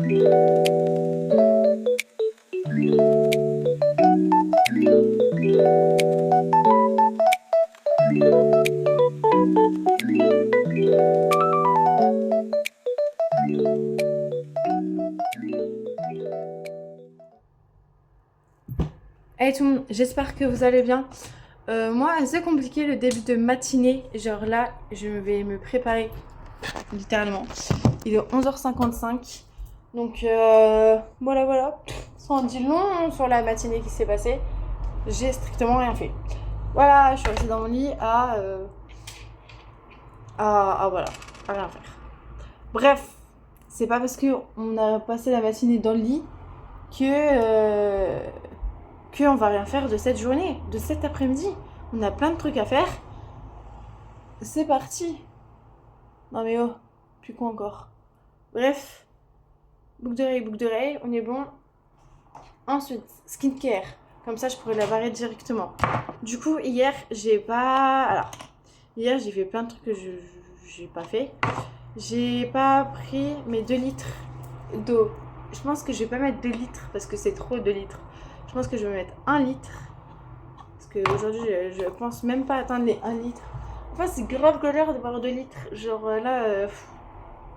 Hey tout le monde, j'espère que vous allez bien. Moi, c'est compliqué le début de matinée. Genre là, je vais me préparer littéralement. Il est 11h55. Donc voilà. Ça en dit long sur la matinée qui s'est passée. J'ai strictement rien fait. Voilà, je suis restée dans mon lit à voilà, à rien faire. Bref, c'est pas parce qu'on a passé la matinée dans le lit qu'on va rien faire de cette journée, de cet après-midi. On a plein de trucs à faire. C'est parti. Non mais oh, plus quoi encore. Bref, boucle d'oreille, on est bon. Ensuite, skincare. Comme ça, je pourrais la varier directement. Du coup, hier, j'ai fait plein de trucs que j'ai pas fait. J'ai pas pris mes 2 litres d'eau. Je pense que je vais pas mettre 2 litres parce que c'est trop 2 litres. Je pense que je vais mettre 1 litre. Parce qu'aujourd'hui, je pense même pas atteindre les 1 litre. Enfin, c'est grave galère de boire 2 litres. Genre là,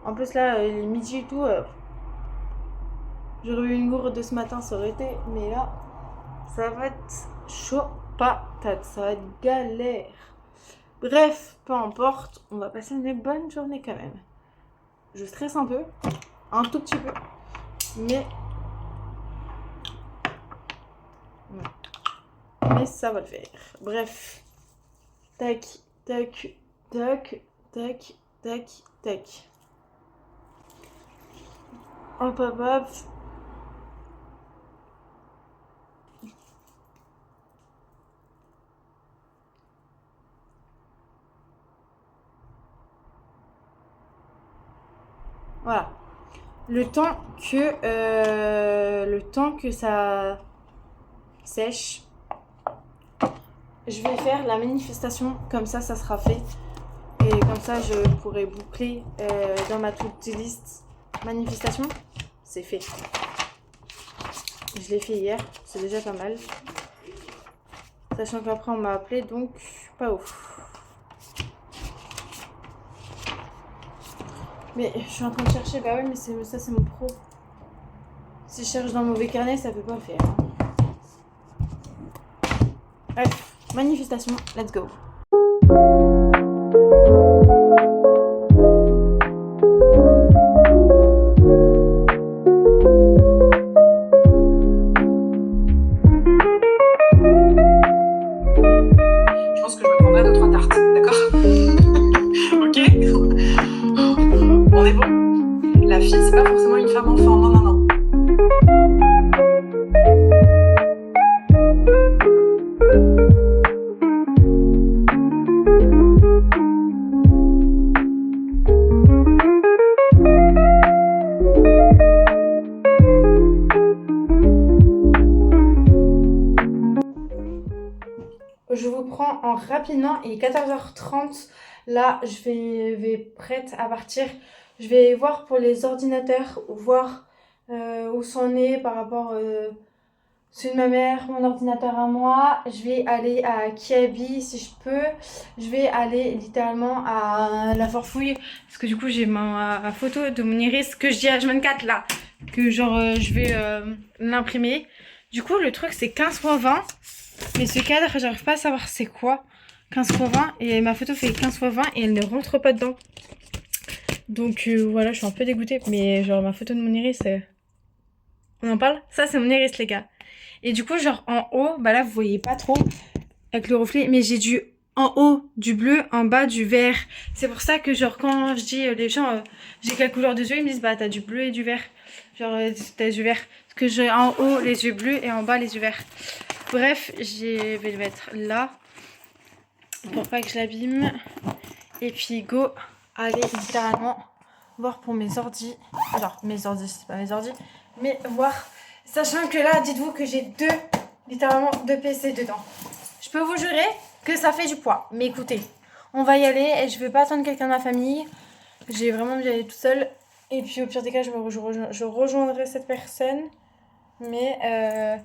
en plus là, il est midi et tout. J'aurais eu une gourde de ce matin, ça aurait été. Mais là, ça va être chaud patate. Ça va être galère. Bref, peu importe. On va passer une bonne journée quand même. Je stresse un peu. Un tout petit peu. Mais ça va le faire. Bref. Tac. Hop. Voilà. Le temps que ça sèche, je vais faire la manifestation. Comme ça sera fait. Et comme ça, je pourrai boucler dans ma to-do list manifestation. C'est fait. Je l'ai fait hier. C'est déjà pas mal. Sachant qu'après, on m'a appelé. Donc, pas ouf. Mais je suis en train de chercher. Bah oui, mais ça, c'est mon pro. Si je cherche dans le mauvais carnet, ça peut pas le faire. Bref, manifestation. Let's go. La fille, c'est pas forcément une femme enfant, non. Je vous prends en rapidement, il est 14h30. Là, je vais prête à partir. Je vais voir pour les ordinateurs, voir où c'en est par rapport celui de ma mère, mon ordinateur à moi. Je vais aller à Kiabi si je peux. Je vais aller littéralement à la Forfouille. Parce que du coup, j'ai ma photo de mon iris que je dis H24 là. Que genre, je vais l'imprimer. Du coup, le truc, c'est 15x20. Mais ce cadre, j'arrive pas à savoir c'est quoi. 15x20. Et ma photo fait 15x20 et elle ne rentre pas dedans. Donc voilà, je suis un peu dégoûtée. Mais genre, ma photo de mon iris, on en parle? Ça, c'est mon iris, les gars. Et du coup, genre en haut, bah là, vous voyez pas trop avec le reflet. Mais j'ai en haut du bleu, en bas du vert. C'est pour ça que genre quand je dis les gens, j'ai quelle couleur de yeux, ils me disent bah t'as du bleu et du vert. Genre t'as les yeux verts. Parce que j'ai en haut les yeux bleus et en bas les yeux verts. Bref, je vais le mettre là. Pour pas que je l'abîme. Et puis go, aller littéralement voir pour mes ordis. Alors mes ordis, c'est pas mes ordis. Mais voir. Sachant que là, dites-vous que j'ai littéralement deux PC dedans. Je peux vous jurer que ça fait du poids. Mais écoutez, on va y aller et je vais pas attendre quelqu'un de ma famille. J'ai vraiment envie d'y aller toute seule. Et puis au pire des cas, je rejoindrai cette personne. Mais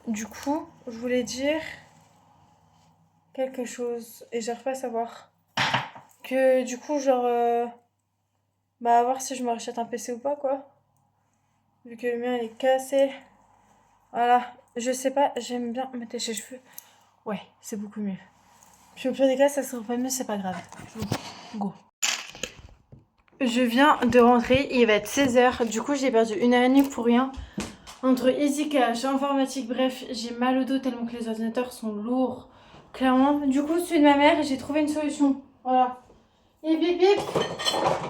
du coup, je voulais dire quelque chose et j'arrive pas à savoir. Que du coup, genre, bah, à voir si je me rachète un PC ou pas, quoi. Vu que le mien il est cassé. Voilà, je sais pas, j'aime bien mettre les cheveux. Ouais, c'est beaucoup mieux. Puis au pire des cas, ça sera pas mieux, c'est pas grave. Go. Je viens de rentrer, il va être 16h. Du coup, j'ai perdu 1h30 pour rien. Entre EasyCash, informatique, bref, j'ai mal au dos tellement que les ordinateurs sont lourds. Clairement. Du coup, celui de ma mère, j'ai trouvé une solution. Voilà. Et bip bip.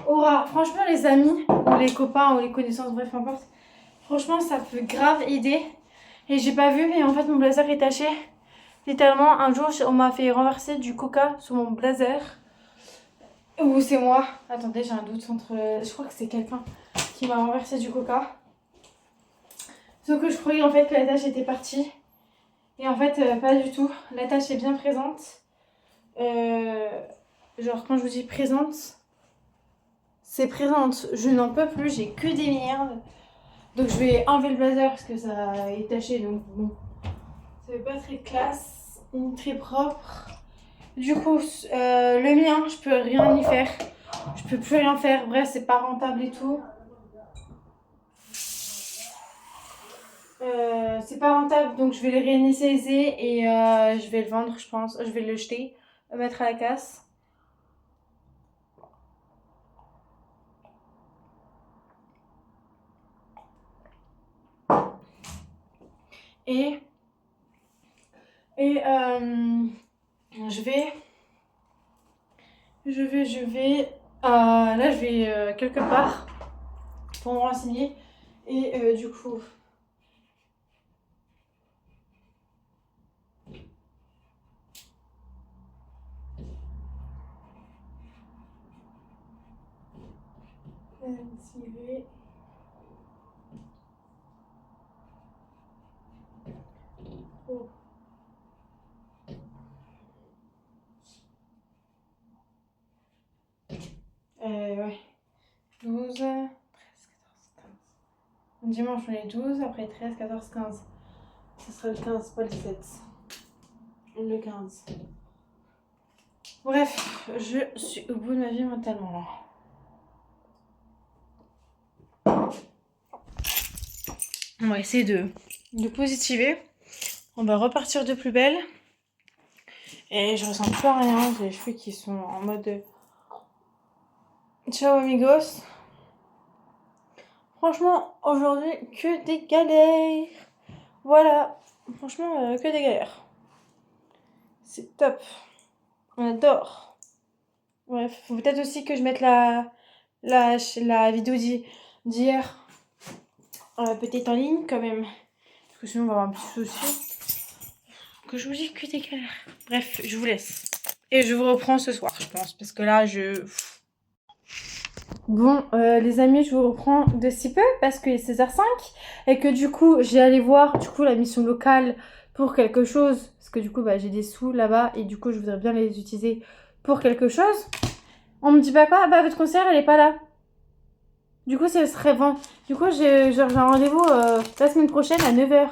Aura. Franchement, les amis, ou les copains, ou les connaissances, bref, peu importe. Franchement, ça peut grave aider. Et j'ai pas vu, mais en fait, mon blazer est taché. Littéralement, un jour, on m'a fait renverser du coca sur mon blazer. Ou c'est moi. Attendez, j'ai un doute entre... Je crois que c'est quelqu'un qui m'a renversé du coca. Sauf que je croyais en fait que la tache était partie. Et en fait, pas du tout. La tache est bien présente. Genre, quand je vous dis présente, c'est présente. Je n'en peux plus, j'ai que des merdes. Donc je vais enlever le blazer parce que ça est taché. Donc bon, c'est pas très classe, ni très propre. Du coup, le mien, je peux rien y faire. Je peux plus rien faire. Bref, c'est pas rentable et tout. C'est pas rentable, donc je vais le réinitialiser et je vais le vendre, je pense. Je vais le jeter, le mettre à la casse. Et je vais là je vais quelque part pour me renseigner et du coup tirer. Oh. Ouais. 12, 13, 14, 15. Dimanche on est 12, après 13, 14, 15. Ce sera le 15, pas le 17. Le 15. Bref, je suis au bout de ma vie mentalement là. On va essayer de positiver. On va repartir de plus belle. Et je ressens plus rien. J'ai les cheveux qui sont en mode ciao amigos. Franchement, aujourd'hui, que des galères. Voilà. Franchement, que des galères. C'est top. On adore. Bref, faut peut-être aussi que je mette la vidéo d'hier peut-être en ligne quand même. Parce que sinon on va avoir un petit souci. Que je vous dis que des galères. Bref, je vous laisse. Et je vous reprends ce soir, je pense. Parce que là, Bon, les amis, je vous reprends de si peu parce qu'il est 16h05 et que du coup, j'ai allé voir la mission locale pour quelque chose. Parce que du coup, bah, j'ai des sous là-bas et du coup, je voudrais bien les utiliser pour quelque chose. On me dit pas quoi? Bah, votre concert, elle est pas là. Du coup, ce serait bon. Du coup, j'ai un rendez-vous la semaine prochaine à 9h.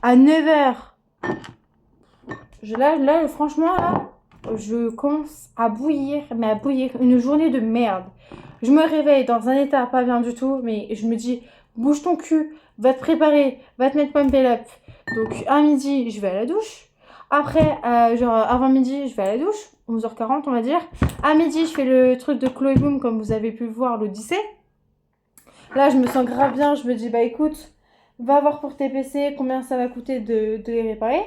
À 9h. Là, franchement, là, je commence à bouillir, mais à bouillir. Une journée de merde. Je me réveille dans un état pas bien du tout, mais je me dis, bouge ton cul, va te préparer, va te mettre pump up. Donc, à midi, je vais à la douche. Après, genre, avant midi, je vais à la douche. 11h40, on va dire. À midi, je fais le truc de Chloé Bloom, comme vous avez pu le voir, l'Odyssée. Là, je me sens grave bien. Je me dis, bah écoute, va voir pour tes PC combien ça va coûter de les réparer.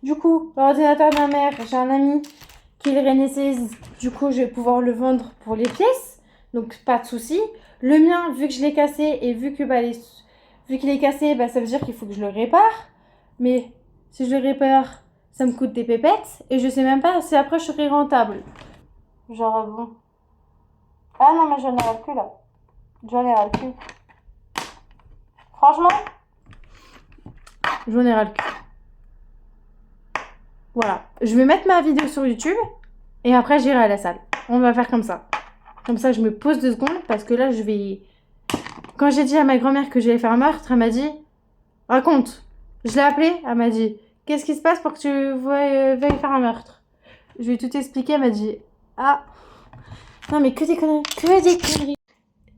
Du coup, l'ordinateur de ma mère, j'ai un ami qui le réinitialise. Du coup, je vais pouvoir le vendre pour les pièces. Donc, pas de souci. Le mien, vu que je l'ai cassé et vu qu'il est cassé, bah, ça veut dire qu'il faut que je le répare. Mais si je le répare, ça me coûte des pépettes. Et je sais même pas si après je serai rentable. Genre, bon. Ah non, mais j'en ai ras le cul là. J'en ai ras le cul. Franchement, j'en ai ras le cul. Voilà. Je vais mettre ma vidéo sur YouTube et après j'irai à la salle. On va faire comme ça. Comme ça, je me pose 2 secondes parce que là, je vais... Quand j'ai dit à ma grand-mère que j'allais faire un meurtre, elle m'a dit « Raconte !» Je l'ai appelée, elle m'a dit « Qu'est-ce qui se passe pour que tu veuilles faire un meurtre ?» Je lui ai tout expliqué, elle m'a dit « Ah, non mais que des conneries, que des conneries !»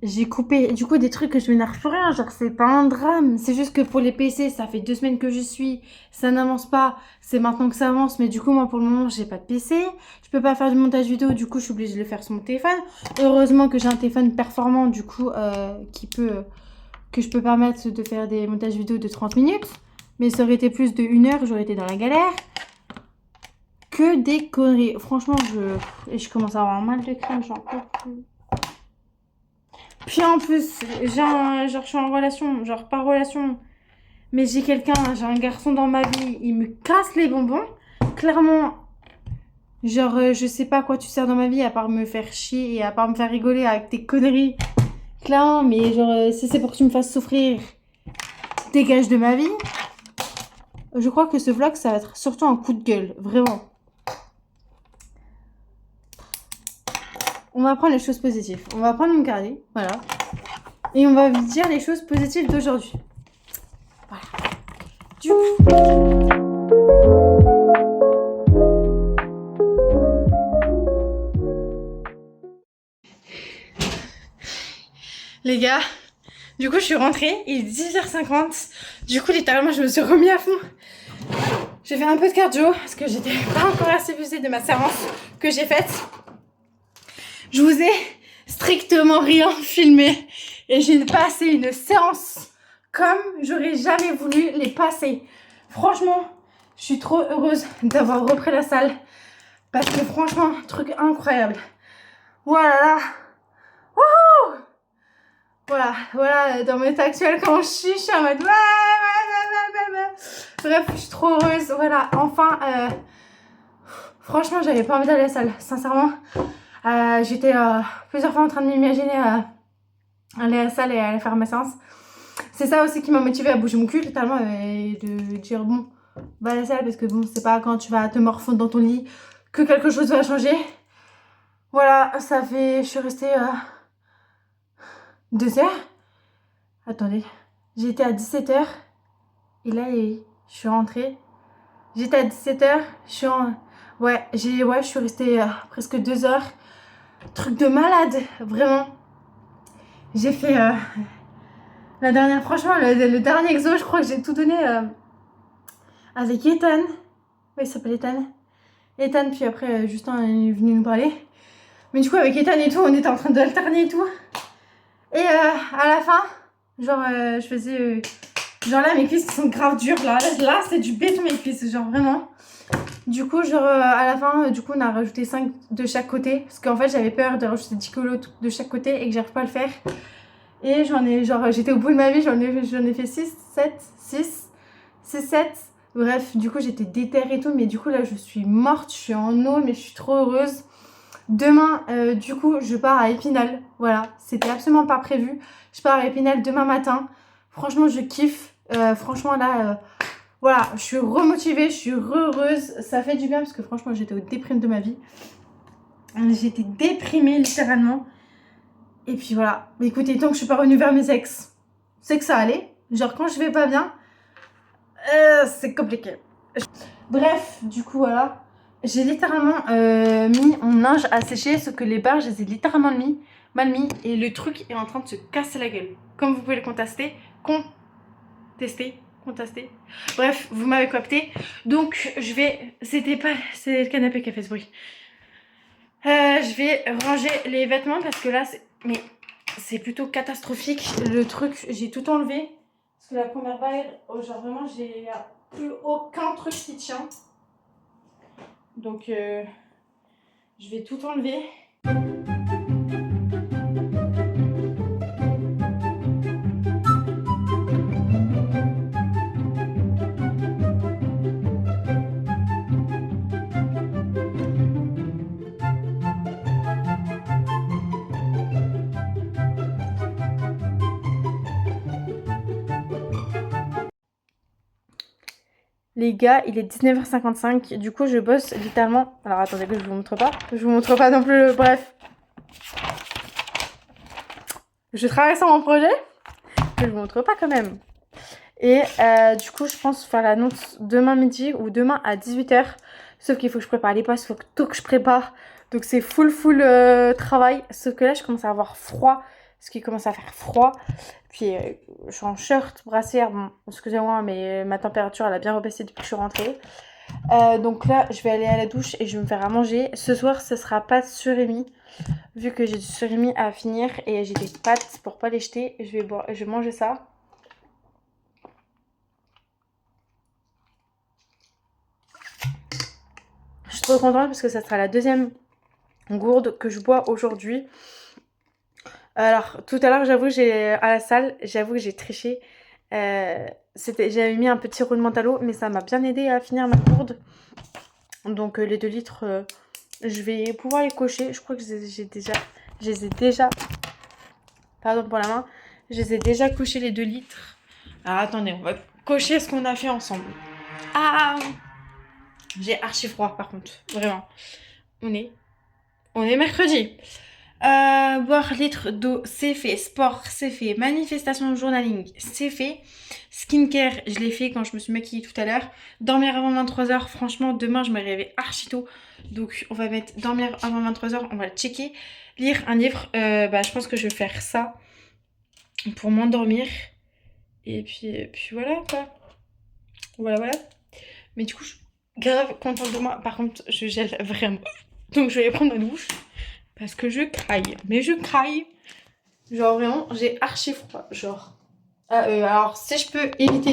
J'ai coupé du coup des trucs que je m'énerve pour rien, genre c'est pas un drame, c'est juste que pour les PC ça fait 2 semaines que je suis, ça n'avance pas, c'est maintenant que ça avance, mais du coup moi pour le moment j'ai pas de PC, je peux pas faire du montage vidéo, du coup je suis obligée de le faire sur mon téléphone. Heureusement que j'ai un téléphone performant du coup que je peux permettre de faire des montages vidéo de 30 minutes, mais ça aurait été plus de 1 heure, j'aurais été dans la galère. Que des conneries, franchement je commence à avoir un mal de crâne, j'en peux plus. Puis en plus, genre, je suis en relation, genre pas relation, mais j'ai j'ai un garçon dans ma vie, il me casse les bonbons. Clairement, genre, je sais pas à quoi tu sers dans ma vie à part me faire chier et à part me faire rigoler avec tes conneries. Clairement, mais genre, si c'est pour que tu me fasses souffrir, dégage de ma vie. Je crois que ce vlog, ça va être surtout un coup de gueule, vraiment. On va prendre les choses positives. On va prendre mon carnet, voilà. Et on va dire les choses positives d'aujourd'hui. Voilà. Du coup... Les gars, du coup je suis rentrée, il est 10h50. Du coup littéralement je me suis remis à fond. J'ai fait un peu de cardio parce que j'étais pas encore assez usée de ma séance que j'ai faite. Je vous ai strictement rien filmé et j'ai passé une séance comme j'aurais jamais voulu les passer. Franchement, je suis trop heureuse d'avoir repris la salle parce que franchement, truc incroyable. Voilà. Wouhou! Voilà, dans mon état actuel, quand je suis en mode bref, je suis trop heureuse. Voilà, enfin, franchement, j'avais pas envie d'aller à la salle, sincèrement. J'étais plusieurs fois en train de m'imaginer aller à la salle et aller faire ma séance. C'est ça aussi qui m'a motivée à bouger mon cul totalement et de dire bon, va à la salle parce que bon, c'est pas quand tu vas te morfondre dans ton lit que quelque chose va changer. Voilà, ça fait, je suis restée 2 heures. Attendez, j'étais à 17h et là je suis rentrée. J'étais à 17h, je suis en... je suis restée presque 2 heures. Truc de malade, vraiment. J'ai fait la dernière, franchement, le dernier exo, je crois que j'ai tout donné avec Ethan. Oui, il s'appelle Ethan. Ethan, puis après, Justin est venu nous parler. Mais du coup, avec Ethan et tout, on était en train d'alterner et tout. Et à la fin, genre, je faisais... genre là, mes cuisses sont grave dures, là c'est du béton, mes cuisses, genre vraiment. Du coup, genre, à la fin, du coup, on a rajouté 5 de chaque côté. Parce qu'en fait, j'avais peur de rajouter 10 kilos de chaque côté et que j'arrive pas à le faire. Et j'en ai, genre, j'étais au bout de ma vie, j'en ai fait 6, 7. Bref, du coup, j'étais déterrée et tout. Mais du coup, là, je suis morte, je suis en eau, mais je suis trop heureuse. Demain, du coup, je pars à Épinal. Voilà, c'était absolument pas prévu. Je pars à Épinal demain matin. Franchement, je kiffe. Franchement, là... voilà, je suis remotivée, je suis heureuse, ça fait du bien parce que franchement j'étais au déprime de ma vie. J'étais déprimée littéralement. Et puis voilà, mais écoutez, tant que je suis pas revenue vers mes ex, c'est que ça allait. Genre quand je vais pas bien, c'est compliqué. Bref, du coup voilà, j'ai littéralement mis mon linge à sécher, sauf que les barres je les ai littéralement mal mis et le truc est en train de se casser la gueule. Comme vous pouvez le contester. Bref, vous m'avez capté. Donc, je vais... c'est le canapé qui a fait ce bruit. Je vais ranger les vêtements parce que là, c'est plutôt catastrophique. Le truc, j'ai tout enlevé. Parce que la première balle, genre vraiment, j'ai plus aucun truc qui tient. Donc, je vais tout enlever. Les gars, il est 19h55, du coup je bosse littéralement... Alors attendez que je vous montre pas non plus, bref. je travaille sur mon projet, que je vous montre pas quand même. Et du coup, je pense faire l'annonce demain midi ou demain à 18h. Sauf qu'il faut que je prépare les postes, il faut que tout que je prépare. Donc c'est full travail. Sauf que là, je commence à avoir froid. Parce qu'il commence à faire froid. Puis je suis en shirt, brassière. Bon, excusez-moi, mais ma température, elle a bien rebaissé depuis que je suis rentrée. Donc là, je vais aller à la douche et je vais me faire à manger. Ce soir, ce sera pâtes surimi. Vu que j'ai du surimi à finir et j'ai des pâtes pour pas les jeter, je vais manger ça. Je suis trop contente parce que ça sera la deuxième gourde que je bois aujourd'hui. Alors, tout à l'heure, à la salle, j'avoue que j'ai triché. J'avais mis un petit roulement à l'eau, mais ça m'a bien aidé à finir ma gourde. Donc, les 2 litres, je vais pouvoir les cocher. Je crois que je les ai déjà, pardon pour la main, je les ai déjà cochés les 2 litres. Alors, attendez, on va cocher ce qu'on a fait ensemble. Ah! J'ai archi froid par contre, vraiment. On est mercredi. Boire litre d'eau, c'est fait. Sport, c'est fait. Manifestation journaling, c'est fait. Skincare, je l'ai fait quand je me suis maquillée tout à l'heure. Dormir avant 23h, franchement, demain, je me réveille archi tôt. Donc, on va mettre dormir avant 23h, on va le checker. Lire un livre, je pense que je vais faire ça pour m'endormir. Et puis voilà, quoi. Voilà. Mais du coup, je suis grave contente de moi. Par contre, je gèle vraiment. Donc, je vais aller prendre ma douche. Parce que je craille. Mais je craille. Genre vraiment, j'ai archi froid. Genre. Alors, si je peux éviter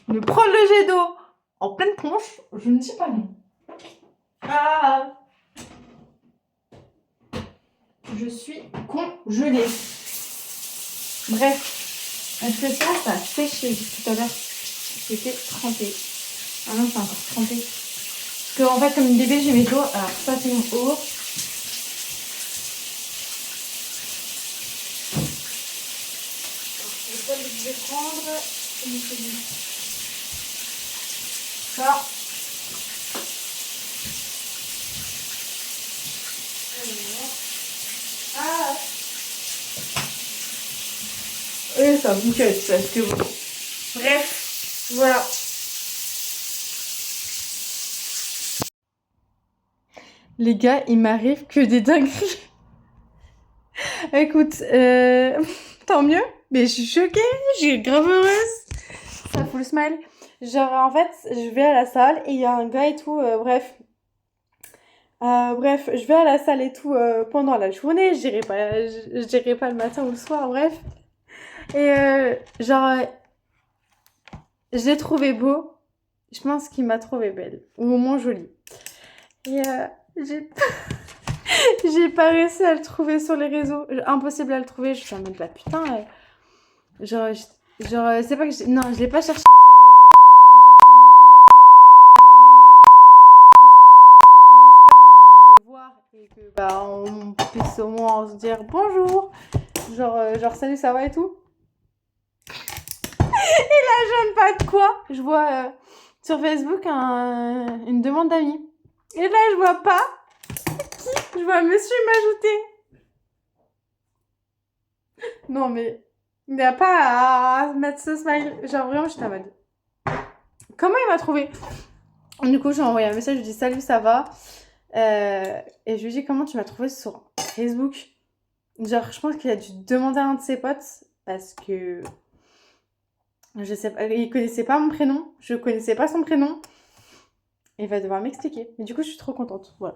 de prendre le jet d'eau en pleine tronche, je ne dis pas non. Ah! Je suis congelée. Bref. Est-ce que ça a séché tout à l'heure? C'était trempé. Ah non, c'est encore trempé. Parce que, en fait, comme une bébé, j'ai mes eaux. Alors, ça, c'est mon eau. Je vais prendre ça. Ah. Et ça bouquette, parce que bon. Bref, voilà. Les gars, il m'arrive que des dingueries. Écoute, tant mieux. Mais je suis choquée, je suis grave heureuse. Ça fout le smile. Genre, en fait, je vais à la salle et il y a un gars et tout, bref. Bref, je vais à la salle et tout pendant la journée. Je dirai pas le matin ou le soir, bref. Et je l'ai trouvé beau. Je pense qu'il m'a trouvé belle. Ou au moins jolie. Et j'ai j'ai pas réussi à le trouver sur les réseaux. Impossible à le trouver. Je suis en mode, bah putain. C'est pas que non, je l'ai pas cherché sur les réseaux. Mais j'ai retenu plusieurs fois à la même heure. En espérant le voir et que bah on puisse au moins se dire bonjour. Salut, ça va et tout. Et là, je ne pas de quoi. Je vois sur Facebook une demande d'amis. Et là, je vois pas qui. Je vois monsieur m'ajouter. Non, mais il n'y a pas à mettre ce smile. Genre, vraiment, j'étais en mode. Comment il m'a trouvé? Du coup, j'ai envoyé un message. Je lui dis salut, ça va? Et je lui dis comment tu m'as trouvé sur Facebook? Genre, je pense qu'il a dû demander à un de ses potes parce que. Je sais pas, il connaissait pas mon prénom, je connaissais pas son prénom. Il va devoir m'expliquer. Mais du coup, je suis trop contente. Voilà.